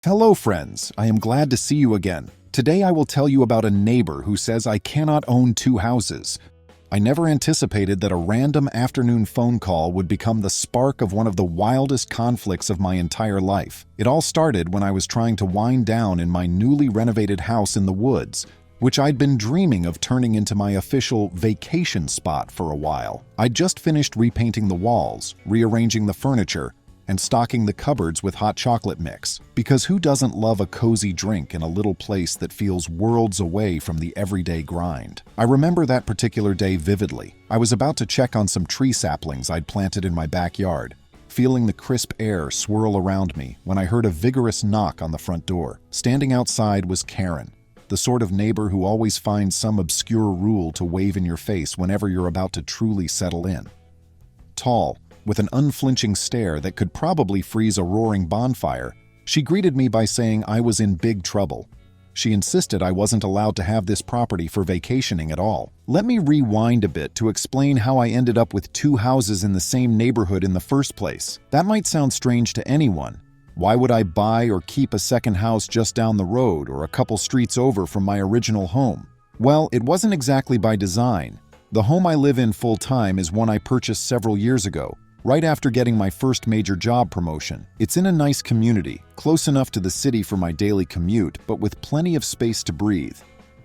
Hello friends, I am glad to see you again. Today I will tell you about a neighbor who says I cannot own two houses. I never anticipated that a random afternoon phone call would become the spark of one of the wildest conflicts of my entire life. It all started when I was trying to wind down in my newly renovated house in the woods, which I'd been dreaming of turning into my official vacation spot for a while. I'd just finished repainting the walls, rearranging the furniture, and stocking the cupboards with hot chocolate mix. Because who doesn't love a cozy drink in a little place that feels worlds away from the everyday grind? I remember that particular day vividly. I was about to check on some tree saplings I'd planted in my backyard, feeling the crisp air swirl around me when I heard a vigorous knock on the front door. Standing outside was Karen, the sort of neighbor who always finds some obscure rule to wave in your face whenever you're about to truly settle in. Tall, with an unflinching stare that could probably freeze a roaring bonfire, she greeted me by saying I was in big trouble. She insisted I wasn't allowed to have this property for vacationing at all. Let me rewind a bit to explain how I ended up with two houses in the same neighborhood in the first place. That might sound strange to anyone. Why would I buy or keep a second house just down the road or a couple streets over from my original home? Well, it wasn't exactly by design. The home I live in full-time is one I purchased several years ago, right after getting my first major job promotion. It's in a nice community, close enough to the city for my daily commute, but with plenty of space to breathe.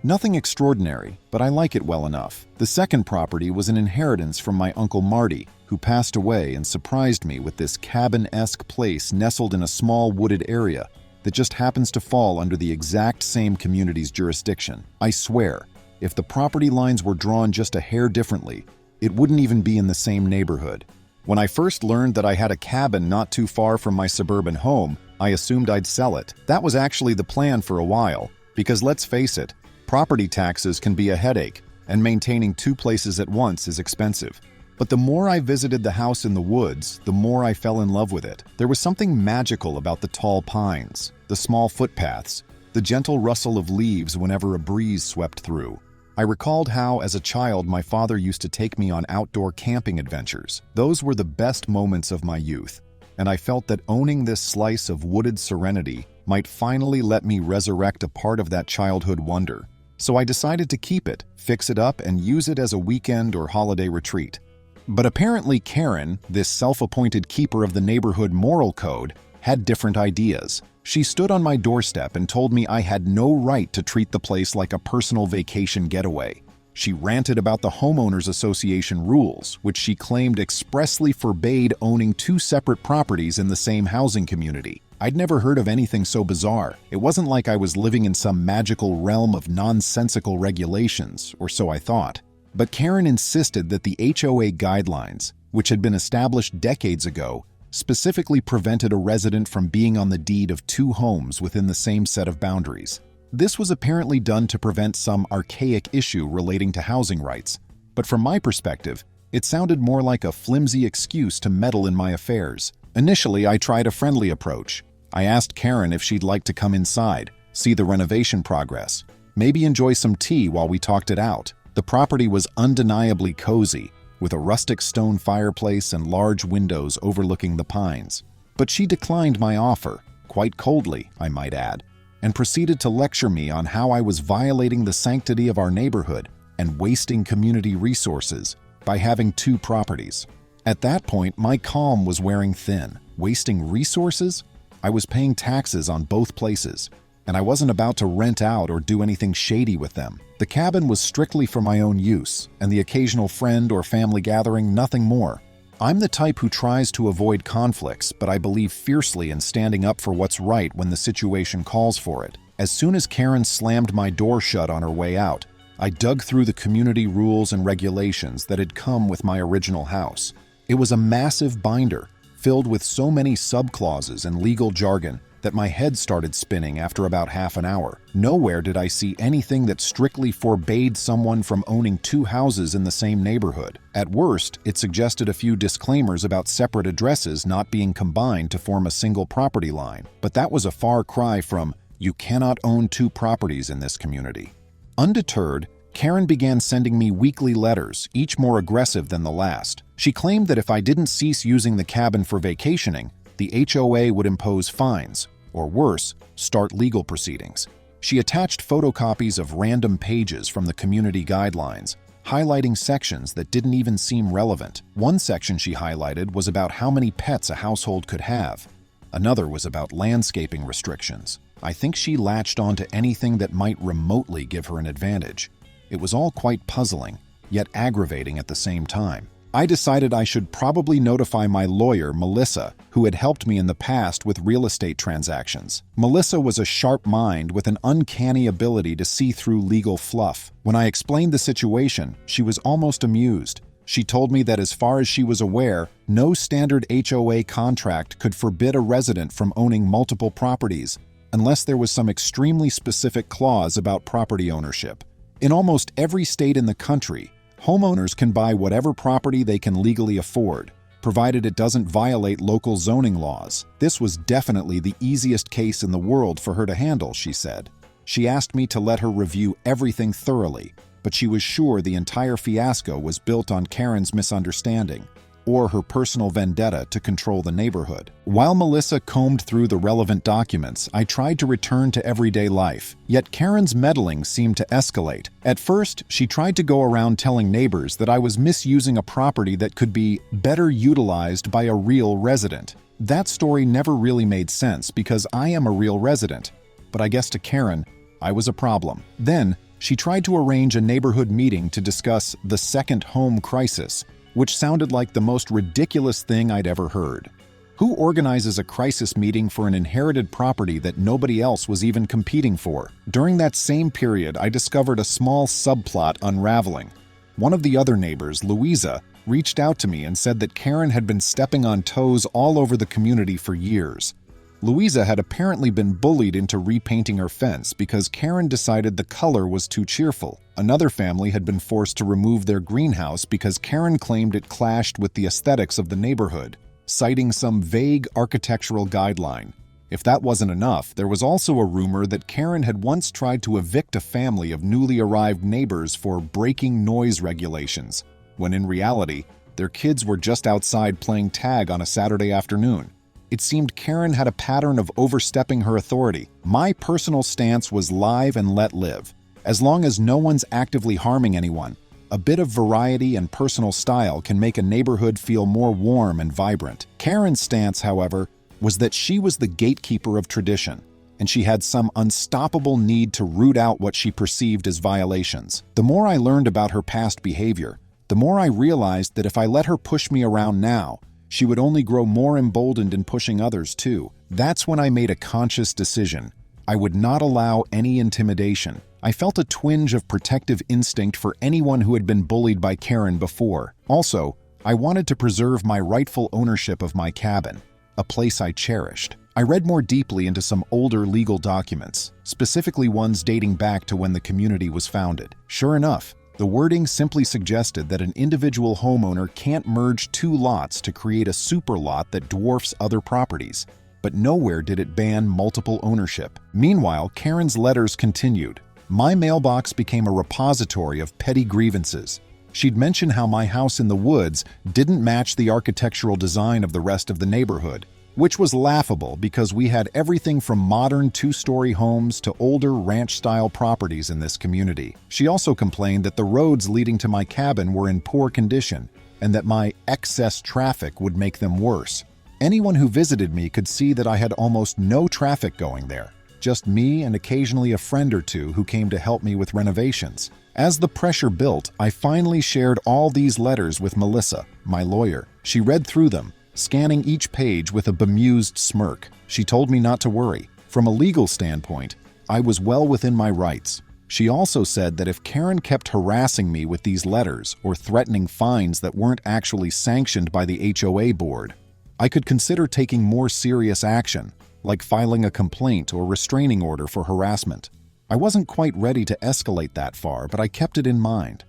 Nothing extraordinary, but I like it well enough. The second property was an inheritance from my Uncle Marty, who passed away and surprised me with this cabin-esque place nestled in a small wooded area that just happens to fall under the exact same community's jurisdiction. I swear, if the property lines were drawn just a hair differently, it wouldn't even be in the same neighborhood. When I first learned that I had a cabin not too far from my suburban home, I assumed I'd sell it. That was actually the plan for a while, because let's face it, property taxes can be a headache, and maintaining two places at once is expensive. But the more I visited the house in the woods, the more I fell in love with it. There was something magical about the tall pines, the small footpaths, the gentle rustle of leaves whenever a breeze swept through. I recalled how, as a child, my father used to take me on outdoor camping adventures. Those were the best moments of my youth, and I felt that owning this slice of wooded serenity might finally let me resurrect a part of that childhood wonder. So I decided to keep it, fix it up, and use it as a weekend or holiday retreat. But apparently Karen, this self-appointed keeper of the neighborhood moral code, had different ideas. She stood on my doorstep and told me I had no right to treat the place like a personal vacation getaway. She ranted about the Homeowners Association rules, which she claimed expressly forbade owning two separate properties in the same housing community. I'd never heard of anything so bizarre. It wasn't like I was living in some magical realm of nonsensical regulations, or so I thought. But Karen insisted that the HOA guidelines, which had been established decades ago, specifically prevented a resident from being on the deed of two homes within the same set of boundaries. This was apparently done to prevent some archaic issue relating to housing rights, but from my perspective, it sounded more like a flimsy excuse to meddle in my affairs. Initially, I tried a friendly approach. I asked Karen if she'd like to come inside, see the renovation progress, maybe enjoy some tea while we talked it out. The property was undeniably cozy, with a rustic stone fireplace and large windows overlooking the pines. But she declined my offer, quite coldly, I might add, and proceeded to lecture me on how I was violating the sanctity of our neighborhood and wasting community resources by having two properties. At that point, my calm was wearing thin. Wasting resources? I was paying taxes on both places, and I wasn't about to rent out or do anything shady with them. The cabin was strictly for my own use, and the occasional friend or family gathering, nothing more. I'm the type who tries to avoid conflicts, but I believe fiercely in standing up for what's right when the situation calls for it. As soon as Karen slammed my door shut on her way out, I dug through the community rules and regulations that had come with my original house. It was a massive binder, filled with so many subclauses and legal jargon that my head started spinning after about half an hour. Nowhere did I see anything that strictly forbade someone from owning two houses in the same neighborhood. At worst, it suggested a few disclaimers about separate addresses not being combined to form a single property line. But that was a far cry from, "You cannot own two properties in this community." Undeterred, Karen began sending me weekly letters, each more aggressive than the last. She claimed that if I didn't cease using the cabin for vacationing, the HOA would impose fines, or worse, start legal proceedings. She attached photocopies of random pages from the community guidelines, highlighting sections that didn't even seem relevant. One section she highlighted was about how many pets a household could have. Another was about landscaping restrictions. I think she latched onto anything that might remotely give her an advantage. It was all quite puzzling, yet aggravating at the same time. I decided I should probably notify my lawyer, Melissa, who had helped me in the past with real estate transactions. Melissa was a sharp mind with an uncanny ability to see through legal fluff. When I explained the situation, she was almost amused. She told me that as far as she was aware, no standard HOA contract could forbid a resident from owning multiple properties, unless there was some extremely specific clause about property ownership. In almost every state in the country, homeowners can buy whatever property they can legally afford, provided it doesn't violate local zoning laws. This was definitely the easiest case in the world for her to handle, she said. She asked me to let her review everything thoroughly, but she was sure the entire fiasco was built on Karen's misunderstanding, or her personal vendetta to control the neighborhood. While Melissa combed through the relevant documents, I tried to return to everyday life. Yet Karen's meddling seemed to escalate. At first, she tried to go around telling neighbors that I was misusing a property that could be better utilized by a real resident. That story never really made sense because I am a real resident. But I guess to Karen, I was a problem. Then, she tried to arrange a neighborhood meeting to discuss the second home crisis, which sounded like the most ridiculous thing I'd ever heard. Who organizes a crisis meeting for an inherited property that nobody else was even competing for? During that same period, I discovered a small subplot unraveling. One of the other neighbors, Louisa, reached out to me and said that Karen had been stepping on toes all over the community for years. Louisa had apparently been bullied into repainting her fence because Karen decided the color was too cheerful. Another family had been forced to remove their greenhouse because Karen claimed it clashed with the aesthetics of the neighborhood, citing some vague architectural guideline. If that wasn't enough, there was also a rumor that Karen had once tried to evict a family of newly arrived neighbors for breaking noise regulations, when in reality, their kids were just outside playing tag on a Saturday afternoon. It seemed Karen had a pattern of overstepping her authority. My personal stance was live and let live. As long as no one's actively harming anyone, a bit of variety and personal style can make a neighborhood feel more warm and vibrant. Karen's stance, however, was that she was the gatekeeper of tradition, and she had some unstoppable need to root out what she perceived as violations. The more I learned about her past behavior, the more I realized that if I let her push me around now, she would only grow more emboldened in pushing others too. That's when I made a conscious decision. I would not allow any intimidation. I felt a twinge of protective instinct for anyone who had been bullied by Karen before. Also, I wanted to preserve my rightful ownership of my cabin, a place I cherished. I read more deeply into some older legal documents, specifically ones dating back to when the community was founded. Sure enough, the wording simply suggested that an individual homeowner can't merge two lots to create a super lot that dwarfs other properties, but nowhere did it ban multiple ownership. Meanwhile, Karen's letters continued. My mailbox became a repository of petty grievances. She'd mention how my house in the woods didn't match the architectural design of the rest of the neighborhood, which was laughable because we had everything from modern two-story homes to older ranch-style properties in this community. She also complained that the roads leading to my cabin were in poor condition and that my excess traffic would make them worse. Anyone who visited me could see that I had almost no traffic going there, just me and occasionally a friend or two who came to help me with renovations. As the pressure built, I finally shared all these letters with Melissa, my lawyer. She read through them, scanning each page with a bemused smirk. She told me not to worry. From a legal standpoint, I was well within my rights. She also said that if Karen kept harassing me with these letters or threatening fines that weren't actually sanctioned by the HOA board, I could consider taking more serious action, like filing a complaint or restraining order for harassment. I wasn't quite ready to escalate that far, but I kept it in mind.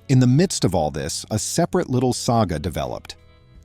In the midst of all this, a separate little saga developed.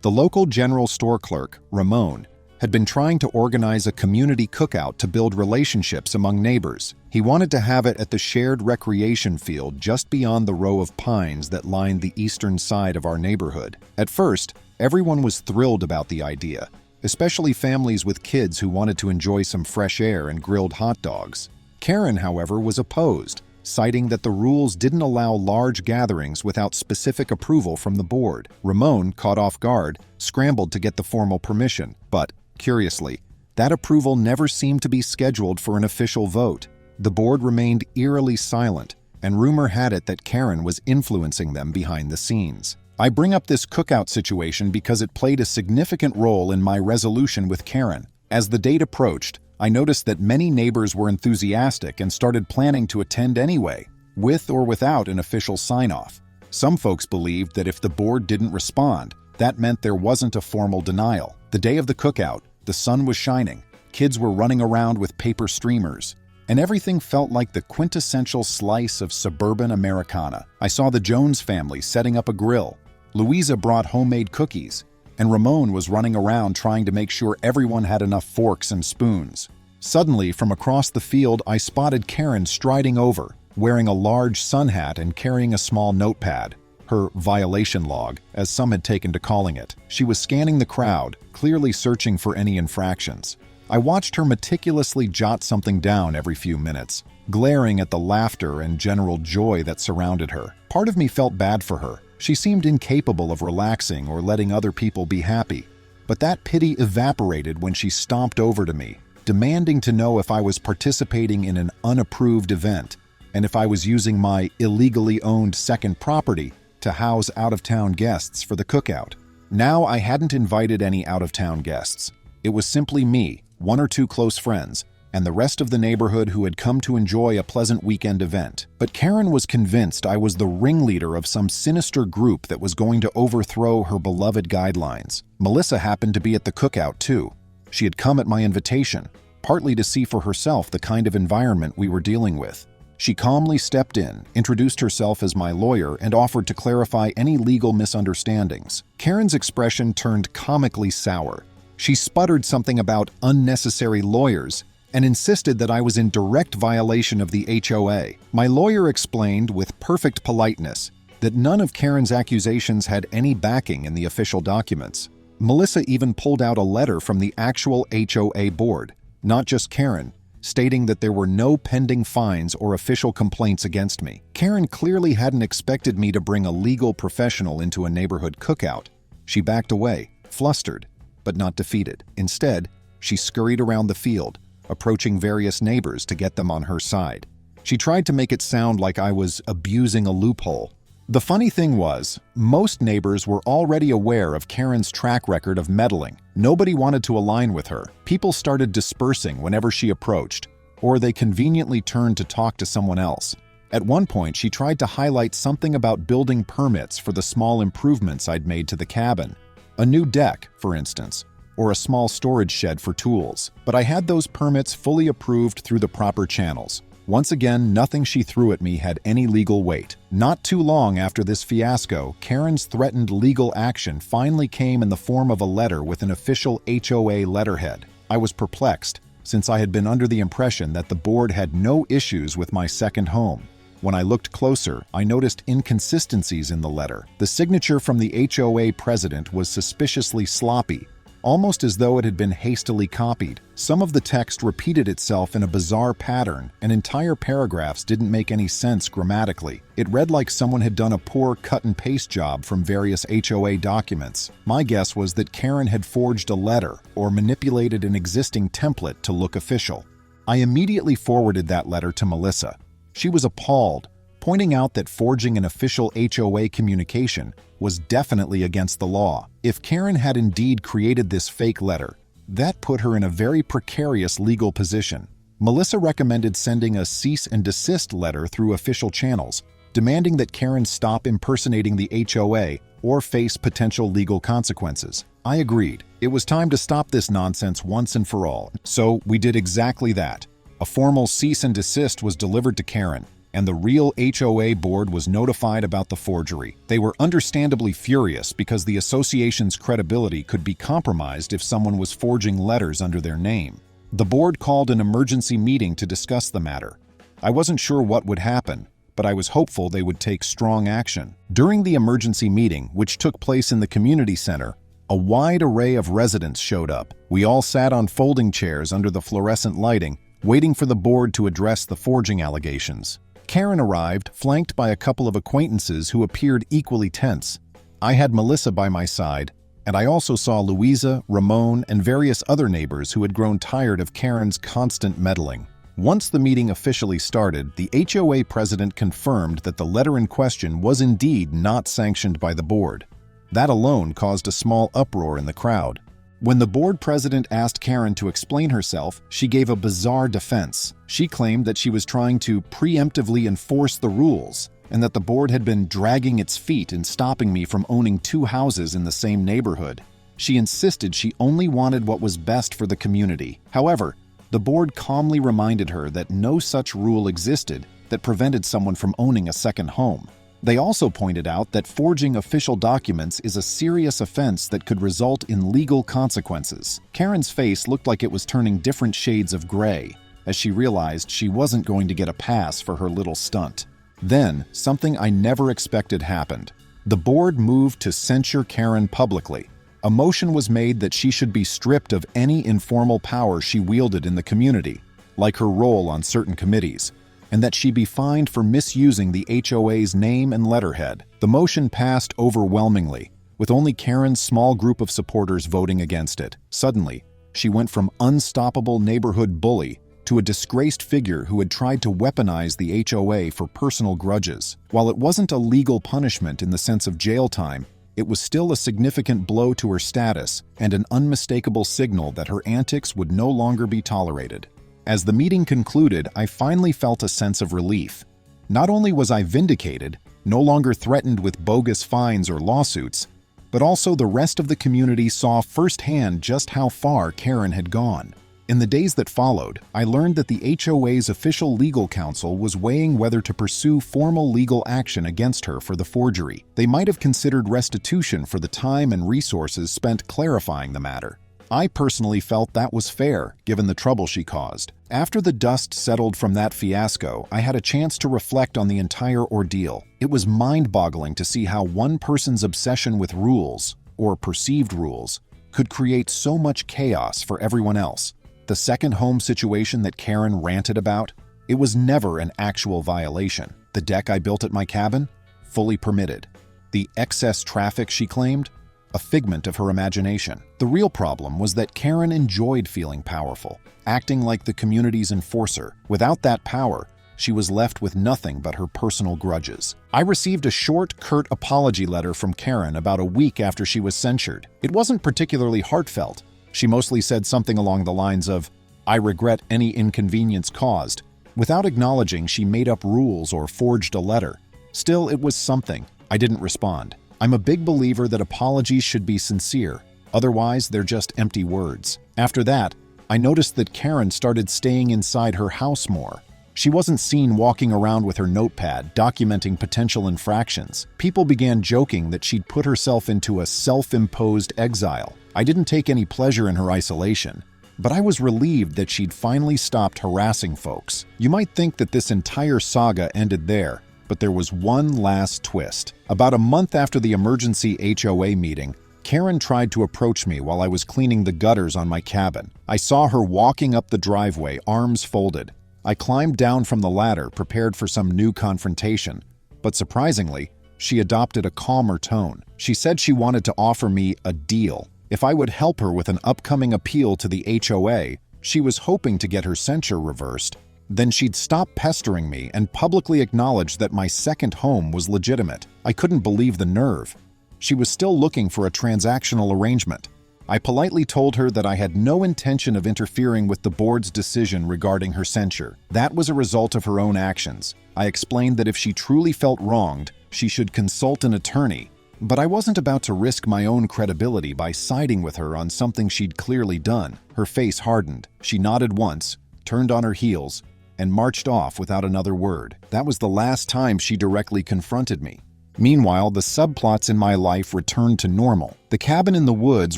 The local general store clerk, Ramon, had been trying to organize a community cookout to build relationships among neighbors. He wanted to have it at the shared recreation field just beyond the row of pines that lined the eastern side of our neighborhood. At first, everyone was thrilled about the idea, especially families with kids who wanted to enjoy some fresh air and grilled hot dogs. Karen, however, was opposed, citing that the rules didn't allow large gatherings without specific approval from the board. Ramon, caught off guard, scrambled to get the formal permission, but, curiously, that approval never seemed to be scheduled for an official vote. The board remained eerily silent, and rumor had it that Karen was influencing them behind the scenes. I bring up this cookout situation because it played a significant role in my resolution with Karen. As the date approached, I noticed that many neighbors were enthusiastic and started planning to attend anyway, with or without an official sign-off. Some folks believed that if the board didn't respond, that meant there wasn't a formal denial. The day of the cookout, the sun was shining, kids were running around with paper streamers, and everything felt like the quintessential slice of suburban Americana. I saw the Jones family setting up a grill. Louisa brought homemade cookies, and Ramon was running around trying to make sure everyone had enough forks and spoons. Suddenly, from across the field, I spotted Karen striding over, wearing a large sun hat and carrying a small notepad, her violation log, as some had taken to calling it. She was scanning the crowd, clearly searching for any infractions. I watched her meticulously jot something down every few minutes, glaring at the laughter and general joy that surrounded her. Part of me felt bad for her. She seemed incapable of relaxing or letting other people be happy. But that pity evaporated when she stomped over to me, demanding to know if I was participating in an unapproved event and if I was using my illegally owned second property to house out-of-town guests for the cookout. Now I hadn't invited any out-of-town guests. It was simply me, one or two close friends, and the rest of the neighborhood who had come to enjoy a pleasant weekend event. But Karen was convinced I was the ringleader of some sinister group that was going to overthrow her beloved guidelines. Melissa happened to be at the cookout too. She had come at my invitation, partly to see for herself the kind of environment we were dealing with. She calmly stepped in, introduced herself as my lawyer, and offered to clarify any legal misunderstandings. Karen's expression turned comically sour. She sputtered something about unnecessary lawyers and insisted that I was in direct violation of the HOA. My lawyer explained with perfect politeness that none of Karen's accusations had any backing in the official documents. Melissa even pulled out a letter from the actual HOA board, not just Karen, stating that there were no pending fines or official complaints against me. Karen clearly hadn't expected me to bring a legal professional into a neighborhood cookout. She backed away, flustered, but not defeated. Instead, she scurried around the field, approaching various neighbors to get them on her side. She tried to make it sound like I was abusing a loophole. The funny thing was, most neighbors were already aware of Karen's track record of meddling. Nobody wanted to align with her. People started dispersing whenever she approached, or they conveniently turned to talk to someone else. At one point, she tried to highlight something about building permits for the small improvements I'd made to the cabin. A new deck, for instance, or a small storage shed for tools. But I had those permits fully approved through the proper channels. Once again, nothing she threw at me had any legal weight. Not too long after this fiasco, Karen's threatened legal action finally came in the form of a letter with an official HOA letterhead. I was perplexed, since I had been under the impression that the board had no issues with my second home. When I looked closer, I noticed inconsistencies in the letter. The signature from the HOA president was suspiciously sloppy, almost as though it had been hastily copied. Some of the text repeated itself in a bizarre pattern, and entire paragraphs didn't make any sense grammatically. It read like someone had done a poor cut-and-paste job from various HOA documents. My guess was that Karen had forged a letter or manipulated an existing template to look official. I immediately forwarded that letter to Melissa. She was appalled, pointing out that forging an official HOA communication was definitely against the law. If Karen had indeed created this fake letter, that put her in a very precarious legal position. Melissa recommended sending a cease and desist letter through official channels, demanding that Karen stop impersonating the HOA or face potential legal consequences. I agreed. It was time to stop this nonsense once and for all. So we did exactly that. A formal cease and desist was delivered to Karen, and the real HOA board was notified about the forgery. They were understandably furious because the association's credibility could be compromised if someone was forging letters under their name. The board called an emergency meeting to discuss the matter. I wasn't sure what would happen, but I was hopeful they would take strong action. During the emergency meeting, which took place in the community center, A wide array of residents showed up. We all sat on folding chairs under the fluorescent lighting, waiting for the board to address the forging allegations. Karen arrived, flanked by a couple of acquaintances who appeared equally tense. I had Melissa by my side, and I also saw Louisa, Ramon, and various other neighbors who had grown tired of Karen's constant meddling. Once the meeting officially started, the HOA president confirmed that the letter in question was indeed not sanctioned by the board. That alone caused a small uproar in the crowd. When the board president asked Karen to explain herself, she gave a bizarre defense. She claimed that she was trying to preemptively enforce the rules, and that the board had been dragging its feet in stopping me from owning 2 houses in the same neighborhood. She insisted she only wanted what was best for the community. However, the board calmly reminded her that no such rule existed that prevented someone from owning a second home. They also pointed out that forging official documents is a serious offense that could result in legal consequences. Karen's face looked like it was turning different shades of gray as she realized she wasn't going to get a pass for her little stunt. Then, something I never expected happened. The board moved to censure Karen publicly. A motion was made that she should be stripped of any informal power she wielded in the community, like her role on certain committees, and that she be fined for misusing the HOA's name and letterhead. The motion passed overwhelmingly, with only Karen's small group of supporters voting against it. Suddenly, she went from unstoppable neighborhood bully to a disgraced figure who had tried to weaponize the HOA for personal grudges. While it wasn't a legal punishment in the sense of jail time, it was still a significant blow to her status and an unmistakable signal that her antics would no longer be tolerated. As the meeting concluded, I finally felt a sense of relief. Not only was I vindicated, no longer threatened with bogus fines or lawsuits, but also the rest of the community saw firsthand just how far Karen had gone. In the days that followed, I learned that the HOA's official legal counsel was weighing whether to pursue formal legal action against her for the forgery. They might have considered restitution for the time and resources spent clarifying the matter. I personally felt that was fair, given the trouble she caused. After the dust settled from that fiasco, I had a chance to reflect on the entire ordeal. It was mind-boggling to see how one person's obsession with rules, or perceived rules, could create so much chaos for everyone else. The second home situation that Karen ranted about, it was never an actual violation. The deck I built at my cabin? Fully permitted. The excess traffic she claimed? A figment of her imagination. The real problem was that Karen enjoyed feeling powerful, acting like the community's enforcer. Without that power, she was left with nothing but her personal grudges. I received a short, curt apology letter from Karen about a week after she was censured. It wasn't particularly heartfelt. She mostly said something along the lines of, "I regret any inconvenience caused," without acknowledging she made up rules or forged a letter. Still, it was something. I didn't respond. I'm a big believer that apologies should be sincere, otherwise they're just empty words. After that, I noticed that Karen started staying inside her house more. She wasn't seen walking around with her notepad, documenting potential infractions. People began joking that she'd put herself into a self-imposed exile. I didn't take any pleasure in her isolation, but I was relieved that she'd finally stopped harassing folks. You might think that this entire saga ended there, but there was one last twist. About a month after the emergency HOA meeting, Karen tried to approach me while I was cleaning the gutters on my cabin. I saw her walking up the driveway, arms folded. I climbed down from the ladder, prepared for some new confrontation, but surprisingly, she adopted a calmer tone. She said she wanted to offer me a deal. If I would help her with an upcoming appeal to the HOA, she was hoping to get her censure reversed. Then she'd stop pestering me and publicly acknowledge that my second home was legitimate. I couldn't believe the nerve. She was still looking for a transactional arrangement. I politely told her that I had no intention of interfering with the board's decision regarding her censure. That was a result of her own actions. I explained that if she truly felt wronged, she should consult an attorney. But I wasn't about to risk my own credibility by siding with her on something she'd clearly done. Her face hardened. She nodded once, turned on her heels, and marched off without another word. That was the last time she directly confronted me. Meanwhile, the subplots in my life returned to normal. The cabin in the woods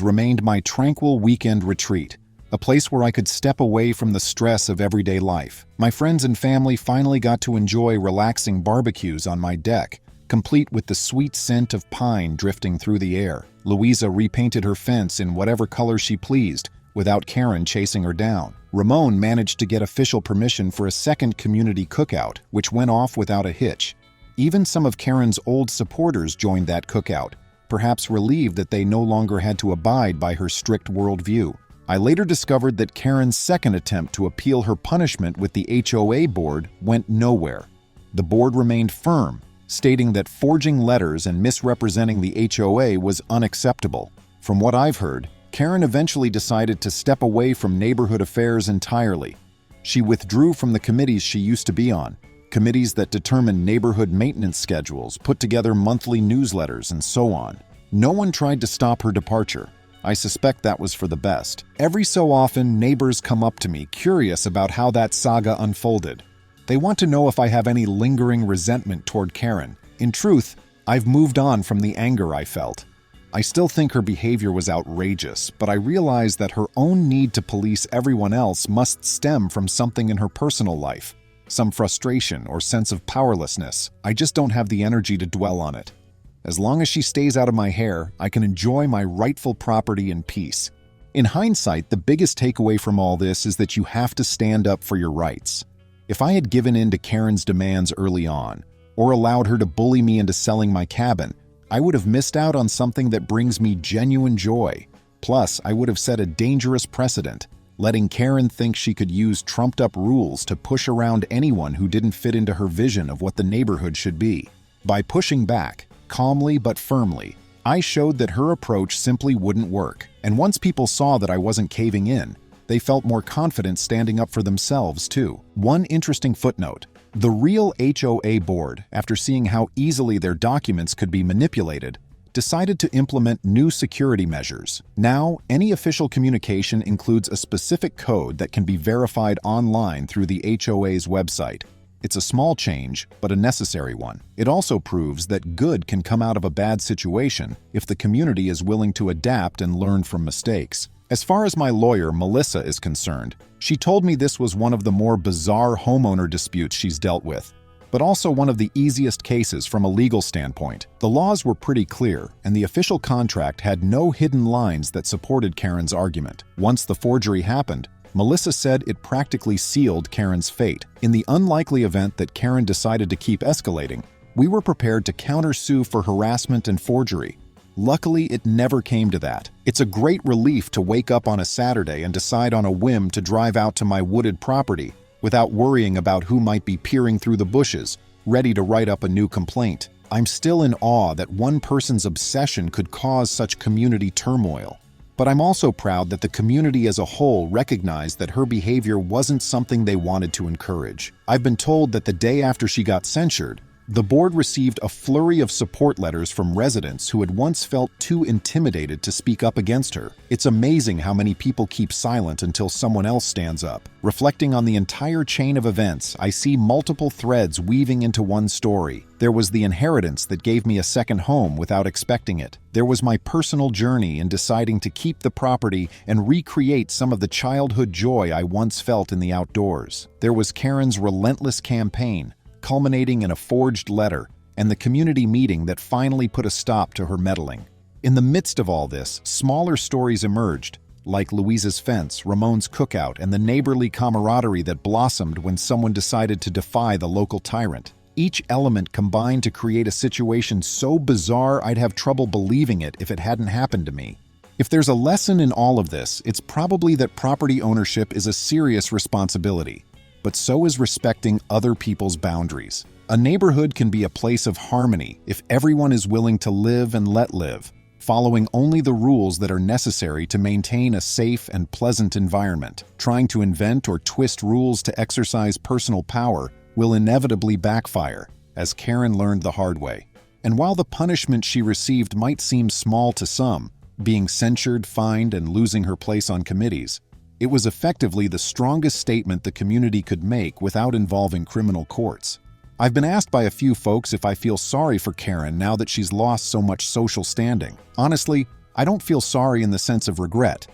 remained my tranquil weekend retreat, a place where I could step away from the stress of everyday life. My friends and family finally got to enjoy relaxing barbecues on my deck, complete with the sweet scent of pine drifting through the air. Louisa repainted her fence in whatever color she pleased, without Karen chasing her down. Ramon managed to get official permission for a second community cookout, which went off without a hitch. Even some of Karen's old supporters joined that cookout, perhaps relieved that they no longer had to abide by her strict worldview. I later discovered that Karen's second attempt to appeal her punishment with the HOA board went nowhere. The board remained firm, stating that forging letters and misrepresenting the HOA was unacceptable. From what I've heard, Karen eventually decided to step away from neighborhood affairs entirely. She withdrew from the committees she used to be on, committees that determine neighborhood maintenance schedules, put together monthly newsletters, and so on. No one tried to stop her departure. I suspect that was for the best. Every so often, neighbors come up to me curious about how that saga unfolded. They want to know if I have any lingering resentment toward Karen. In truth, I've moved on from the anger I felt. I still think her behavior was outrageous, but I realize that her own need to police everyone else must stem from something in her personal life. Some frustration or sense of powerlessness. I just don't have the energy to dwell on it. As long as she stays out of my hair, I can enjoy my rightful property in peace. In hindsight, the biggest takeaway from all this is that you have to stand up for your rights. If I had given in to Karen's demands early on, or allowed her to bully me into selling my cabin, I would have missed out on something that brings me genuine joy. Plus, I would have set a dangerous precedent, letting Karen think she could use trumped-up rules to push around anyone who didn't fit into her vision of what the neighborhood should be. By pushing back, calmly but firmly, I showed that her approach simply wouldn't work. And once people saw that I wasn't caving in, they felt more confident standing up for themselves, too. One interesting footnote. The real HOA board, after seeing how easily their documents could be manipulated, decided to implement new security measures. Now, any official communication includes a specific code that can be verified online through the HOA's website. It's a small change, but a necessary one. It also proves that good can come out of a bad situation if the community is willing to adapt and learn from mistakes. As far as my lawyer, Melissa, is concerned, she told me this was one of the more bizarre homeowner disputes she's dealt with, but also one of the easiest cases from a legal standpoint. The laws were pretty clear, and the official contract had no hidden lines that supported Karen's argument. Once the forgery happened, Melissa said it practically sealed Karen's fate. In the unlikely event that Karen decided to keep escalating, we were prepared to countersue for harassment and forgery. Luckily, it never came to that. It's a great relief to wake up on a Saturday and decide on a whim to drive out to my wooded property without worrying about who might be peering through the bushes, ready to write up a new complaint. I'm still in awe that one person's obsession could cause such community turmoil. But I'm also proud that the community as a whole recognized that her behavior wasn't something they wanted to encourage. I've been told that the day after she got censured, the board received a flurry of support letters from residents who had once felt too intimidated to speak up against her. It's amazing how many people keep silent until someone else stands up. Reflecting on the entire chain of events, I see multiple threads weaving into one story. There was the inheritance that gave me a second home without expecting it. There was my personal journey in deciding to keep the property and recreate some of the childhood joy I once felt in the outdoors. There was Karen's relentless campaign, culminating in a forged letter, and the community meeting that finally put a stop to her meddling. In the midst of all this, smaller stories emerged, like Louisa's fence, Ramon's cookout, and the neighborly camaraderie that blossomed when someone decided to defy the local tyrant. Each element combined to create a situation so bizarre I'd have trouble believing it if it hadn't happened to me. If there's a lesson in all of this, it's probably that property ownership is a serious responsibility, but so is respecting other people's boundaries. A neighborhood can be a place of harmony if everyone is willing to live and let live, following only the rules that are necessary to maintain a safe and pleasant environment. Trying to invent or twist rules to exercise personal power will inevitably backfire, as Karen learned the hard way. And while the punishment she received might seem small to some, being censured, fined, and losing her place on committees, it was effectively the strongest statement the community could make without involving criminal courts. I've been asked by a few folks if I feel sorry for Karen now that she's lost so much social standing. Honestly, I don't feel sorry in the sense of regret.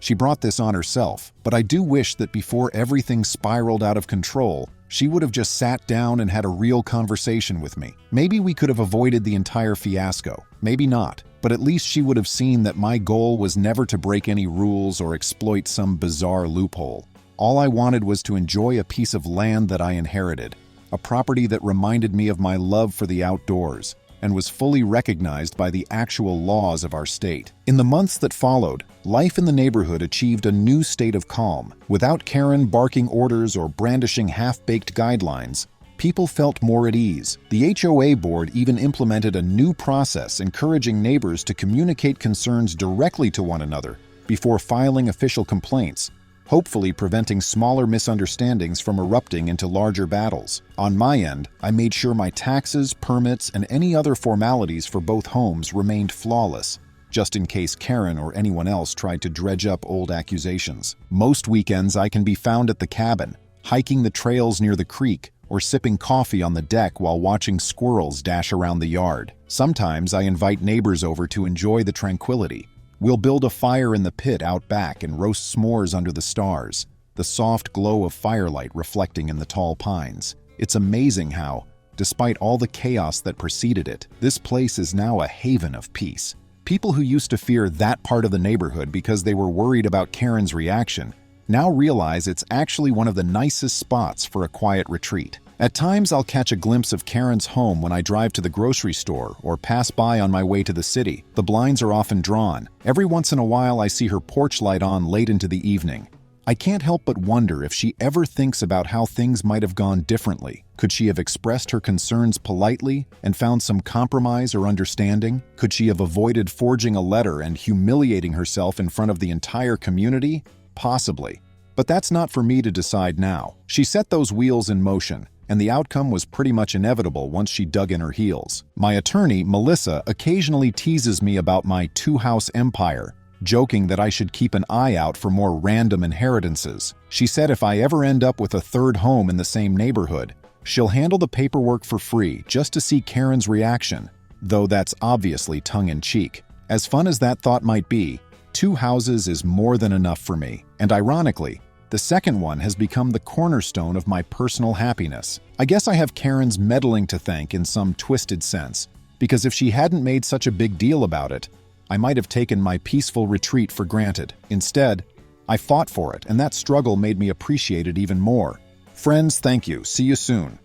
She brought this on herself, but I do wish that before everything spiraled out of control, she would have just sat down and had a real conversation with me. Maybe we could have avoided the entire fiasco, maybe not, but at least she would have seen that my goal was never to break any rules or exploit some bizarre loophole. All I wanted was to enjoy a piece of land that I inherited, a property that reminded me of my love for the outdoors, and was fully recognized by the actual laws of our state. In the months that followed, life in the neighborhood achieved a new state of calm. Without Karen barking orders or brandishing half-baked guidelines, people felt more at ease. The HOA board even implemented a new process encouraging neighbors to communicate concerns directly to one another before filing official complaints, hopefully preventing smaller misunderstandings from erupting into larger battles. On my end, I made sure my taxes, permits, and any other formalities for both homes remained flawless, just in case Karen or anyone else tried to dredge up old accusations. Most weekends I can be found at the cabin, hiking the trails near the creek, or sipping coffee on the deck while watching squirrels dash around the yard. Sometimes I invite neighbors over to enjoy the tranquility. We'll build a fire in the pit out back and roast s'mores under the stars, the soft glow of firelight reflecting in the tall pines. It's amazing how, despite all the chaos that preceded it, this place is now a haven of peace. People who used to fear that part of the neighborhood because they were worried about Karen's reaction now realize it's actually one of the nicest spots for a quiet retreat. At times, I'll catch a glimpse of Karen's home when I drive to the grocery store or pass by on my way to the city. The blinds are often drawn. Every once in a while, I see her porch light on late into the evening. I can't help but wonder if she ever thinks about how things might have gone differently. Could she have expressed her concerns politely and found some compromise or understanding? Could she have avoided forging a letter and humiliating herself in front of the entire community? Possibly. But that's not for me to decide now. She set those wheels in motion, and the outcome was pretty much inevitable once she dug in her heels. My attorney, Melissa, occasionally teases me about my two-house empire, joking that I should keep an eye out for more random inheritances. She said if I ever end up with a third home in the same neighborhood, she'll handle the paperwork for free just to see Karen's reaction, though that's obviously tongue-in-cheek. As fun as that thought might be, 2 houses is more than enough for me, and ironically, the second one has become the cornerstone of my personal happiness. I guess I have Karen's meddling to thank in some twisted sense, because if she hadn't made such a big deal about it, I might have taken my peaceful retreat for granted. Instead, I fought for it, and that struggle made me appreciate it even more. Friends, thank you. See you soon.